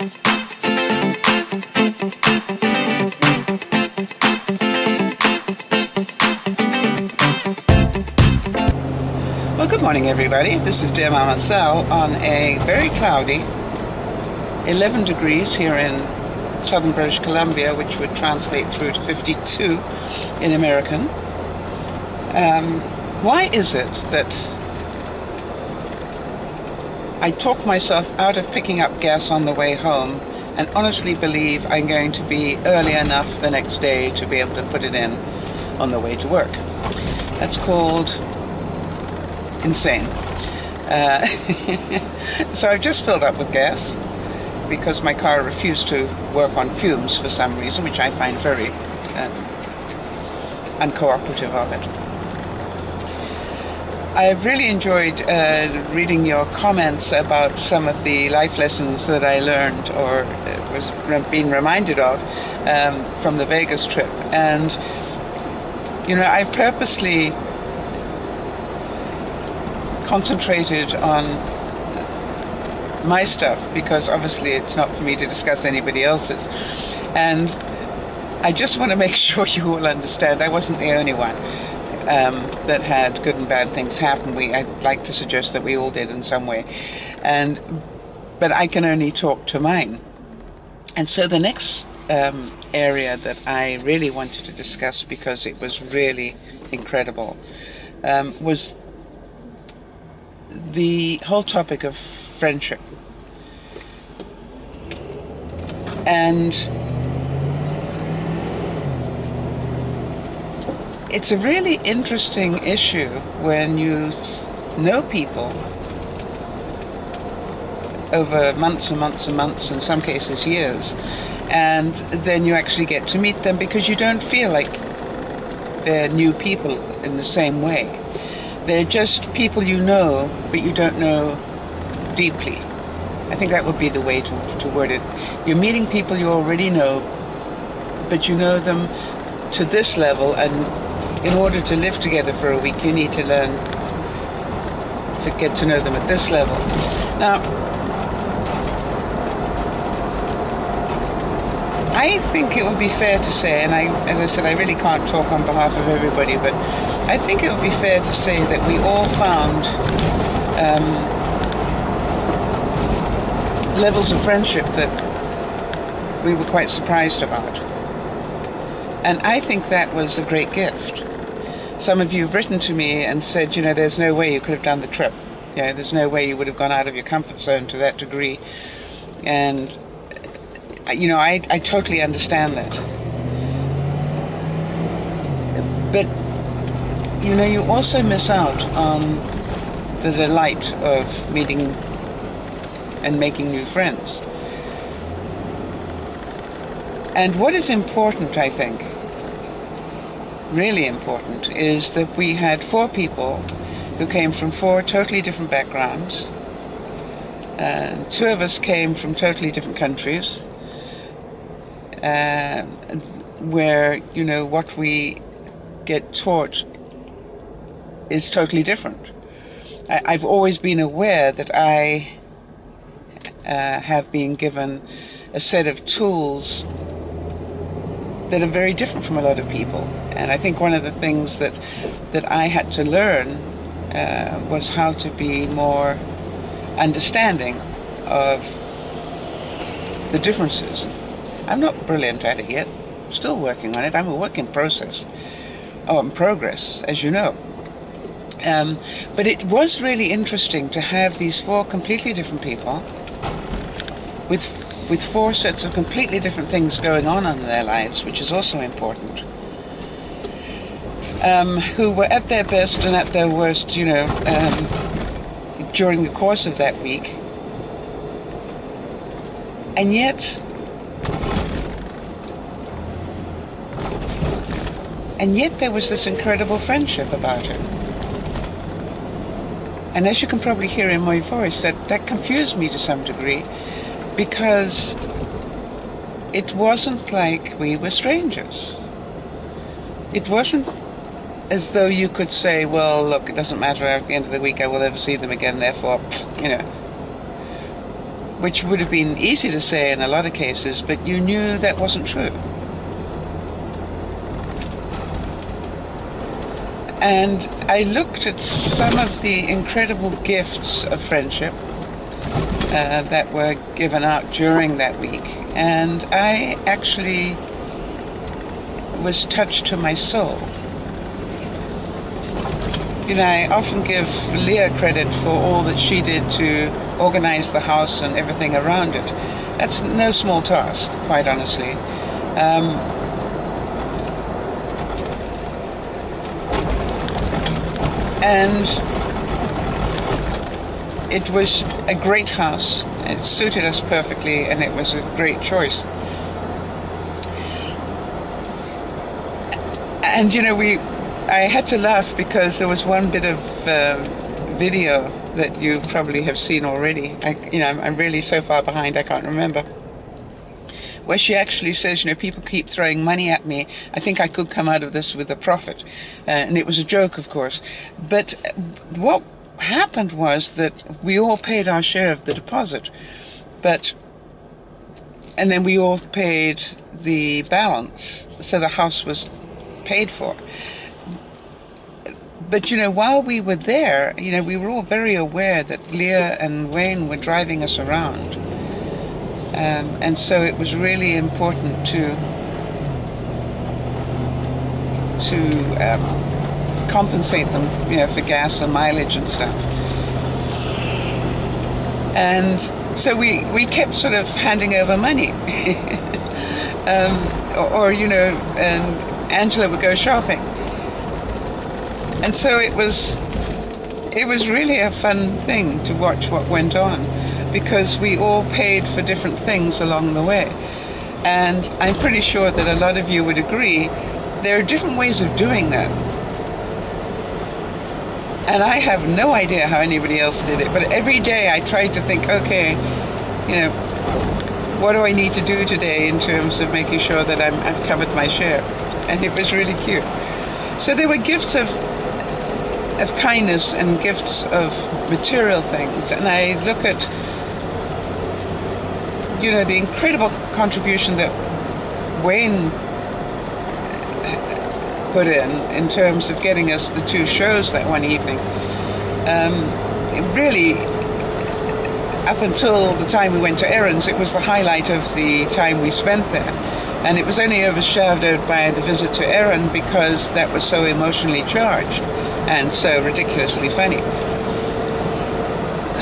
Well, good morning, everybody. This is Dear Mama Sal on a very cloudy 11 degrees here in southern British Columbia, which would translate through to 52 in American. Why is it that I talk myself out of picking up gas on the way home and honestly believe I'm going to be early enough the next day to be able to put it in on the way to work? That's called insane. So I've just filled up with gas because my car refused to work on fumes for some reason, which I find very uncooperative of it. I've really enjoyed reading your comments about some of the life lessons that I learned or was being reminded of from the Vegas trip. And, you know, I've purposely concentrated on my stuff because obviously it's not for me to discuss anybody else's. And I just want to make sure you all understand I wasn't the only one that had good and bad things happen. I'd like to suggest that we all did in some way, but I can only talk to mine. And so the next area that I really wanted to discuss, because it was really incredible, was the whole topic of friendship. And it's a really interesting issue when you know people over months and months and months, in some cases years, and then you actually get to meet them because you don't feel like they're new people in the same way. They're just people you know, but you don't know deeply. I think that would be the way to word it. You're meeting people you already know, but you know them to this level, and in order to live together for a week, you need to learn to get to know them at this level. Now, I think it would be fair to say, and as I said, I really can't talk on behalf of everybody, but I think it would be fair to say that we all found levels of friendship that we were quite surprised about. And I think that was a great gift. Some of you have written to me and said, you know, there's no way you could have done the trip. You know, there's no way you would have gone out of your comfort zone to that degree. And, you know, I totally understand that. But, you know, you also miss out on the delight of meeting and making new friends. And what is important, I think, really important, is that we had 4 people who came from 4 totally different backgrounds. 2 of us came from totally different countries, where, you know, what we get taught is totally different. I've always been aware that I have been given a set of tools that are very different from a lot of people. And I think one of the things that I had to learn was how to be more understanding of the differences. I'm not brilliant at it yet. I'm still working on it. I'm a work in process. Oh, in progress, as you know. But it was really interesting to have these 4 completely different people with 4 sets of completely different things going on in their lives, which is also important, who were at their best and at their worst, you know, during the course of that week. And yet there was this incredible friendship about it. And as you can probably hear in my voice, that confused me to some degree, because it wasn't like we were strangers. It wasn't as though you could say, well, look, it doesn't matter, at the end of the week I will never see them again, therefore, you know. which would have been easy to say in a lot of cases, but you knew that wasn't true. And I looked at some of the incredible gifts of friendship that were given out during that week, and I actually was touched to my soul. You know, I often give Leah credit for all that she did to organize the house and everything around it. That's no small task, quite honestly. And it was a great house. It suited us perfectly, and it was a great choice. And you know, I had to laugh because there was one bit of video that you probably have seen already. I'm really so far behind I can't remember. Where she actually says, you know, people keep throwing money at me. I think I could come out of this with a profit. And it was a joke, of course. But what happened was that we all paid our share of the deposit. And then we all paid the balance. So the house was paid for. But, you know, while we were there, you know, we were all very aware that Leah and Wayne were driving us around. And so it was really important to compensate them, you know, for gas and mileage and stuff. And so we kept sort of handing over money. Or, you know, and Angela would go shopping. And so it was really a fun thing to watch what went on, because we all paid for different things along the way. And I'm pretty sure that a lot of you would agree there are different ways of doing that. And I have no idea how anybody else did it, but every day I tried to think, okay, you know, what do I need to do today in terms of making sure that I've covered my share? And it was really cute. So there were gifts of kindness and gifts of material things. And I look at, you know, the incredible contribution that Wayne put in terms of getting us the 2 shows that one evening. Really, up until the time we went to Erin's, it was the highlight of the time we spent there. And it was only overshadowed by the visit to Erin because that was so emotionally charged and so ridiculously funny.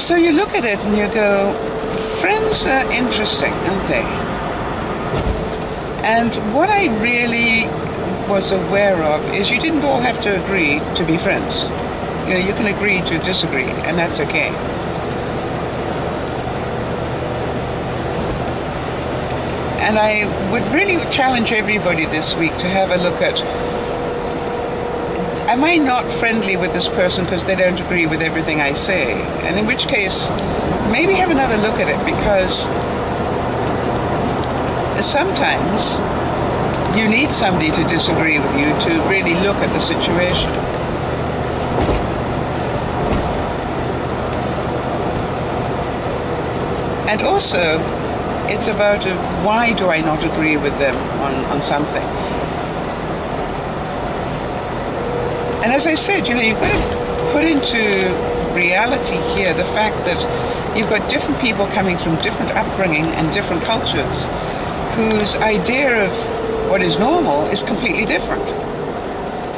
So you look at it and you go, friends are interesting, aren't they? And what I really was aware of is you didn't all have to agree to be friends. You know, you can agree to disagree, and that's okay. And I would really challenge everybody this week to have a look at, am I not friendly with this person because they don't agree with everything I say? And in which case, maybe have another look at it, because sometimes you need somebody to disagree with you to really look at the situation. And also, it's about why do I not agree with them on something? And as I said, you know, you've got to put into reality here the fact that you've got different people coming from different upbringing and different cultures whose idea of what is normal is completely different.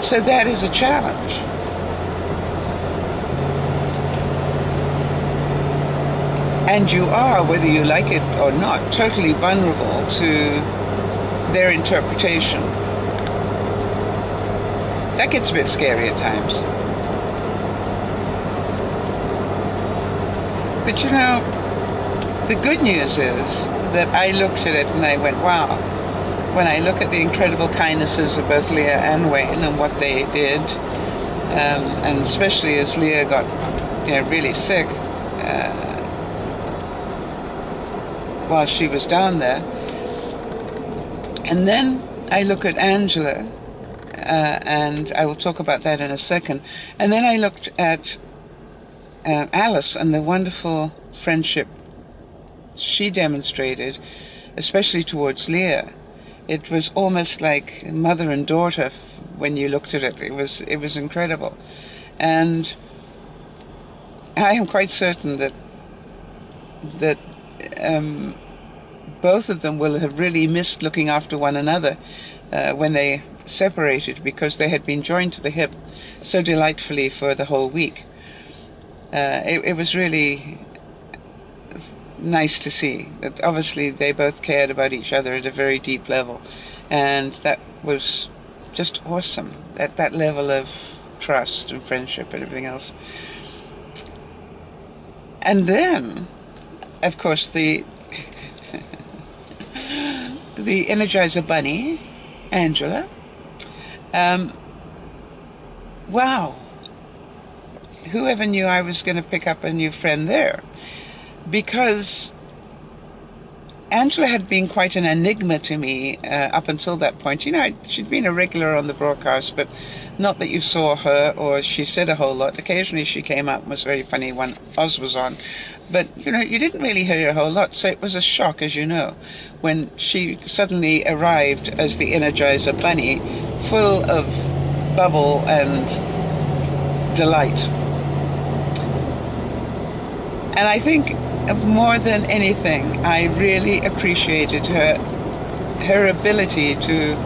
So that is a challenge. And you are, whether you like it or not, totally vulnerable to their interpretation. That gets a bit scary at times. But you know, the good news is that I looked at it and I went, wow. When I look at the incredible kindnesses of both Leah and Wayne and what they did, and especially as Leah got, you know, really sick while she was down there. And then I look at Angela, and I will talk about that in a second. And then I looked at Alice and the wonderful friendship she demonstrated, especially towards Leah, it was almost like mother and daughter when you looked at it. It was incredible. And I am quite certain that both of them will have really missed looking after one another when they separated, because they had been joined to the hip so delightfully for the whole week. It was really nice to see that obviously they both cared about each other at a very deep level, and that was just awesome, at that level of trust and friendship and everything else. And then, of course, the the Energizer Bunny, Angela. Wow, whoever knew I was going to pick up a new friend there? Because Angela had been quite an enigma to me up until that point. You know, she'd been a regular on the broadcast, but not that you saw her or she said a whole lot. Occasionally she came up and was very funny when Oz was on. But, you know, you didn't really hear a whole lot. So it was a shock, as you know, when she suddenly arrived as the Energizer Bunny, full of bubble and delight. And I think more than anything, I really appreciated her ability to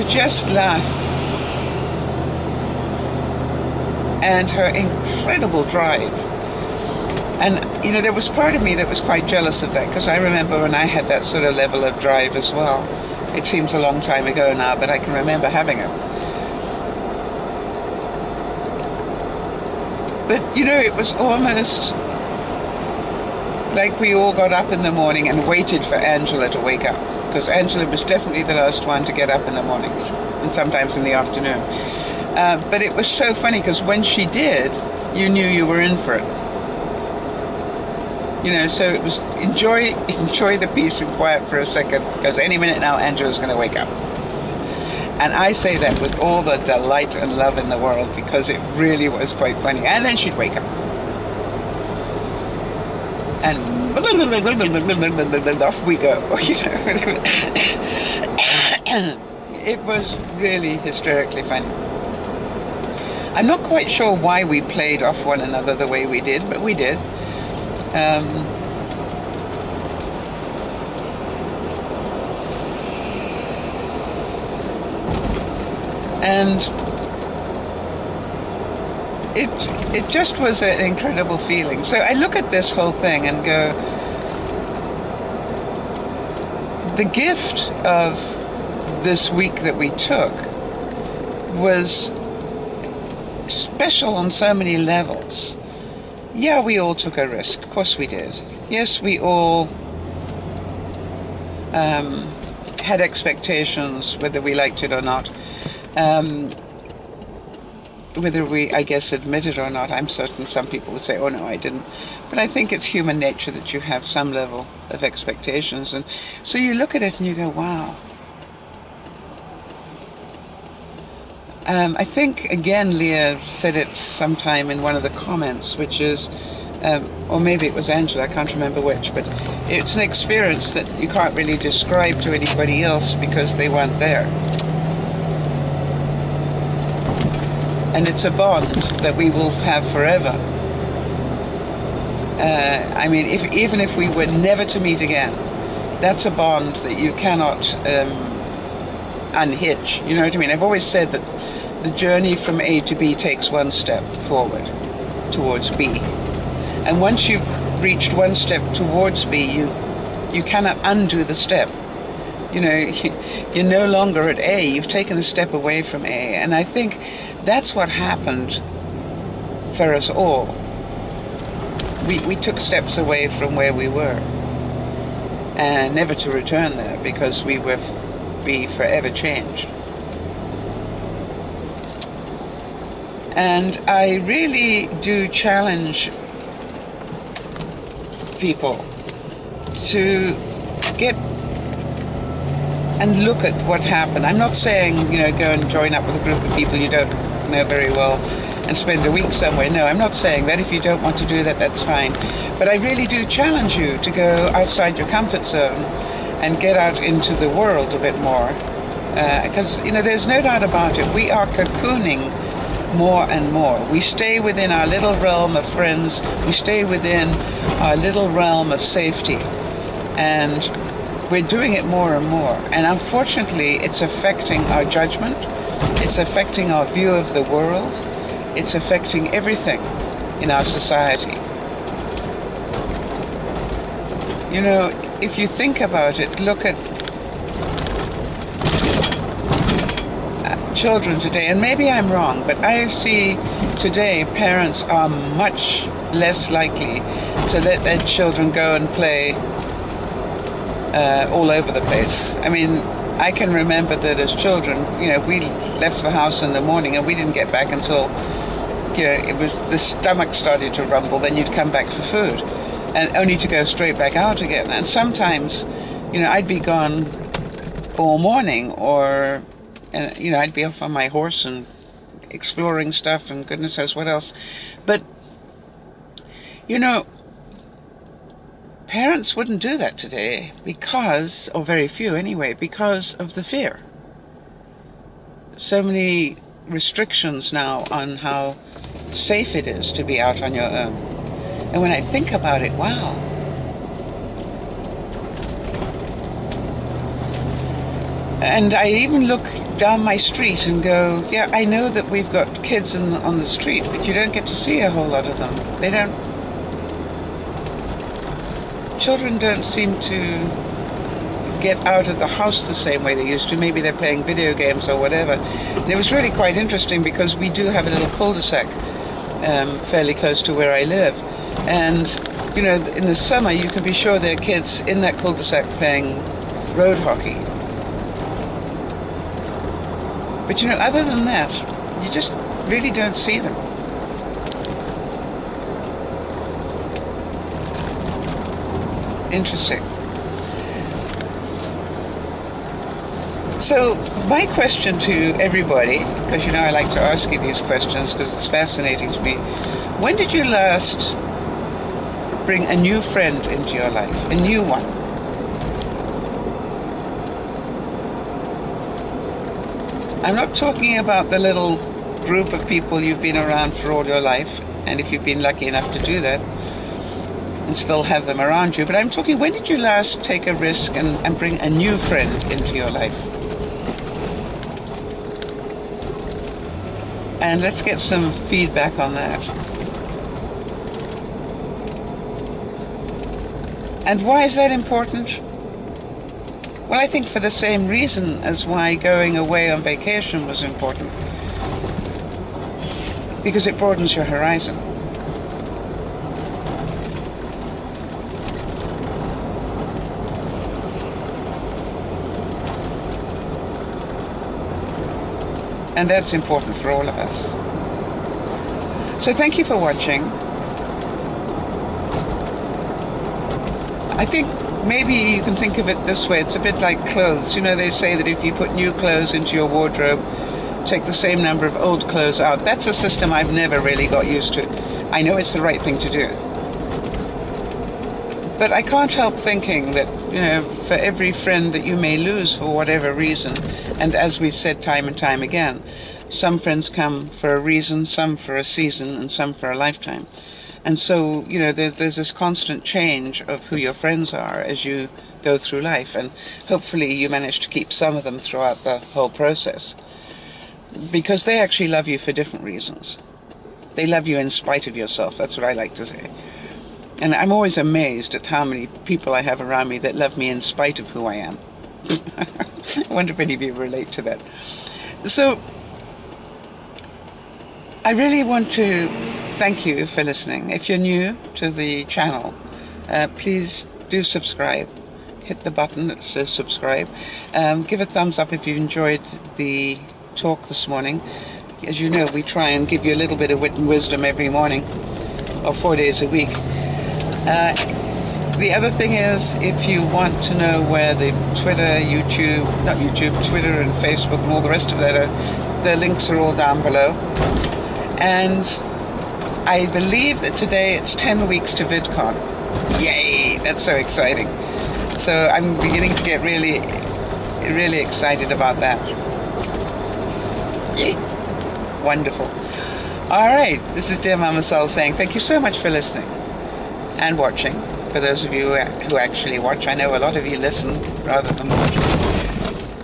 just laugh, and her incredible drive. And, you know, there was part of me that was quite jealous of that, because I remember when I had that sort of level of drive as well. It seems a long time ago now, but I can remember having it. But, you know, it was almost like we all got up in the morning and waited for Angela to wake up, because Angela was definitely the last one to get up in the mornings, and sometimes in the afternoon. But it was so funny, because when she did, you knew you were in for it. You know, so it was enjoy the peace and quiet for a second, because any minute now Angela's going to wake up. And I say that with all the delight and love in the world, because it really was quite funny. And then she'd wake up. And off we go. You know, it was really hysterically funny. I'm not quite sure why we played off one another the way we did, but we did. And it just was an incredible feeling. So I look at this whole thing and go, the gift of this week that we took was special on so many levels. Yeah, we all took a risk. Of course we did. Yes, we all had expectations, whether we liked it or not. Whether we, I guess, admit it or not, I'm certain some people would say, oh no, I didn't. But I think it's human nature that you have some level of expectations. And so you look at it and you go, wow. I think, again, Leah said it sometime in one of the comments, which is, or maybe it was Angela, I can't remember which, but it's an experience that you can't really describe to anybody else because they weren't there. And it's a bond that we will have forever. I mean, even if we were never to meet again, that's a bond that you cannot unhitch. You know what I mean? I've always said that the journey from A to B takes one step forward towards B. And once you've reached one step towards B, you cannot undo the step. You know, you're no longer at A, you've taken a step away from A. And I think that's what happened for us all. We took steps away from where we were, and never to return there, because we will be forever changed. And I really do challenge people to get and look at what happened. I'm not saying, you know, go and join up with a group of people you don't know very well and spend a week somewhere. No, I'm not saying that. If you don't want to do that, that's fine. But I really do challenge you to go outside your comfort zone and get out into the world a bit more. Because, there's no doubt about it. We are cocooning more and more. We stay within our little realm of friends. We stay within our little realm of safety. And we're doing it more and more. And unfortunately, it's affecting our judgment. It's affecting our view of the world. It's affecting everything in our society. If you think about it, look at children today, and maybe I'm wrong, but I see today parents are much less likely to let their children go and play all over the place. I mean, I can remember that as children, we left the house in the morning and we didn't get back until, it was the stomach started to rumble, then you'd come back for food, and only to go straight back out again. And sometimes, I'd be gone all morning, or I'd be off on my horse and exploring stuff and goodness knows what else. But, parents wouldn't do that today because, or very few anyway, because of the fear. So many restrictions now on how safe it is to be out on your own. And when I think about it, wow. And I even look down my street and go, yeah, I know that we've got kids on the street, but you don't get to see a whole lot of them. Children don't seem to get out of the house the same way they used to. Maybe they're playing video games or whatever. And it was really quite interesting because we do have a little cul-de-sac fairly close to where I live. And, in the summer you can be sure there are kids in that cul-de-sac playing road hockey. But other than that, you just really don't see them. Interesting. So my question to everybody, because I like to ask you these questions because it's fascinating to me. When did you last bring a new friend into your life? A new one? I'm not talking about the little group of people you've been around for all your life, and if you've been lucky enough to do that and still have them around you, but I'm talking, when did you last take a risk and bring a new friend into your life? And let's get some feedback on that. And why is that important? Well, I think for the same reason as why going away on vacation was important. Because it broadens your horizon. And that's important for all of us. So thank you for watching. I think maybe you can think of it this way. It's a bit like clothes. They say that if you put new clothes into your wardrobe, take the same number of old clothes out. That's a system I've never really got used to. I know it's the right thing to do. But I can't help thinking that, for every friend that you may lose for whatever reason, and as we've said time and time again, some friends come for a reason, some for a season, and some for a lifetime. And so, there's this constant change of who your friends are as you go through life. And hopefully you manage to keep some of them throughout the whole process. Because they actually love you for different reasons. They love you in spite of yourself. That's what I like to say. And I'm always amazed at how many people I have around me that love me in spite of who I am. I wonder if any of you relate to that. So, I really want to thank you for listening. If you're new to the channel, please do subscribe. Hit the button that says subscribe. Give a thumbs up if you enjoyed the talk this morning. As you know, we try and give you a little bit of wit and wisdom every morning, or 4 days a week. The other thing is, if you want to know where the Twitter and Facebook and all the rest of that are, the links are all down below. And I believe that today it's 10 weeks to VidCon. Yay! That's so exciting. So I'm beginning to get really, really excited about that. Yay! Wonderful. All right, this is Dear Mama Sol saying thank you so much for listening and watching. For those of you who actually watch, I know a lot of you listen rather than watch.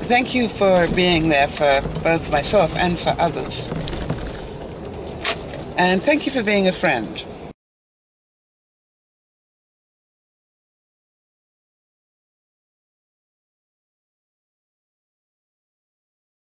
Thank you for being there for both myself and for others. And thank you for being a friend.